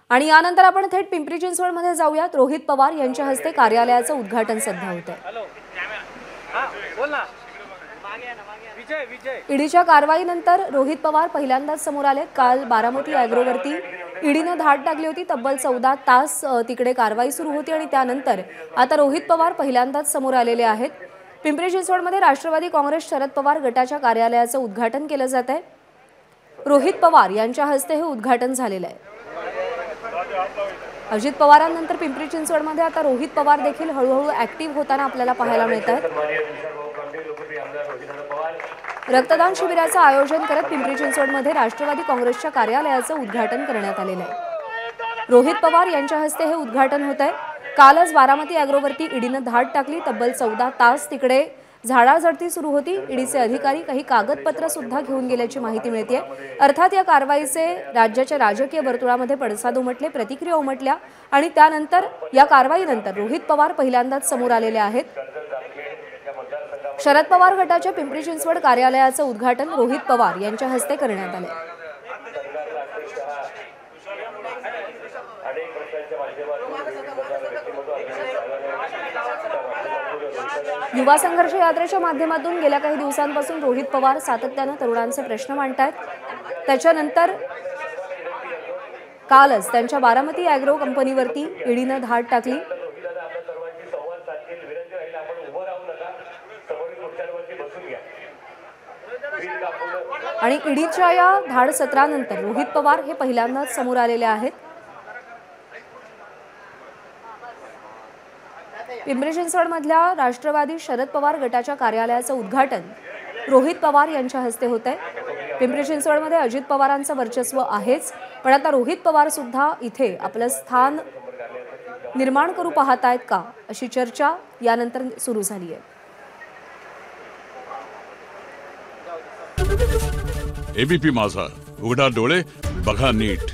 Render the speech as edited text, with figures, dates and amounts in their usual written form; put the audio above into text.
आणि यानंतर आपण थेट पिंपरी चिंचवडमध्ये जाऊयात। रोहित पवार यांच्या हस्ते कार्यालयाचं उद्घाटन सध्या होत आहे। ईडीच्या कारवाईनंतर रोहित पवार पहिल्यांदाच समोर आले। काल बारामती ॲग्रोवरती ईडीने धाड टाकली होती। तब्बल 14 तास तिकडे कारवाई सुरू होती आणि त्यानंतर आता रोहित पवार पहिल्यांदाच समोर आलेले आहेत। पिंपरी चिंचवडमध्ये राष्ट्रवादी काँग्रेस शरद पवार गटाच्या कार्यालयाचं उद्घाटन केलं जात आहे। रोहित पवार यांच्या हस्ते हे उद्घाटन झालेलं आहे। अजित पवारांनंतर पिंपरी चिंचवडमध्ये आता रोहित पवार देखील हळूहळू ॲक्टिव्ह होताना आपल्याला पाहायला मिळत आहेत। रक्तदान शिबिराचं आयोजन करत पिंपरी चिंचवडमध्ये राष्ट्रवादी काँग्रेसच्या कार्यालयाचं उद्घाटन करण्यात आलेलं आहे। रोहित पवार यांच्या हस्ते हे उद्घाटन होत आहे। कालच बारामती ॲग्रोवरती ईडीनं धाड टाकली। तब्बल 14 तास तिकडे झाडाझडती सुरू होती। ईडीचे अधिकारी काही कागदपत्र सुद्धा घेऊन गेल्याची माहिती मिळते। अर्थात या कारवाईचे राज्याच्या राजकीय वर्तुळामध्ये पडसाद उमटले, प्रतिक्रिया उमटल्या आणि त्यानंतर या कारवाईनंतर रोहित पवार पहिल्यांदाच समोर आलेले आहेत। शरद पवार गटाच्या पिंपरी चिंचवड कार्यालयाचं उद्घाटन रोहित पवार यांच्या हस्ते करण्यात आले। युवा संघर्ष यात्रेच्या माध्यमातून गेल्या काही दिवसांपासून रोहित पवार सातत्याने तरुणांचे प्रश्न मांडतायत। त्याच्यानंतर कालच त्यांच्या बारामती ॲग्रो कंपनीवरती ईडीने धाड टाकली आणि ईडीच्या या धाड सत्रानंतर रोहित पवार हे पहिल्यांदाच समोर आलेले आहेत। पिंपरी चिंचवडमधल्या राष्ट्रवादी शरद पवार गटाच्या कार्यालयाचं उद्घाटन रोहित पवार यांच्या हस्ते होत आहे। पिंपरी चिंचवडमध्ये अजित पवारांचं वर्चस्व आहेच, पण आता रोहित पवार सुद्धा इथे आपलं स्थान निर्माण करू पाहतायत का, अशी चर्चा यानंतर सुरू झाली आहे। एबीपी माझा, उघडा डोळे बघा नीट।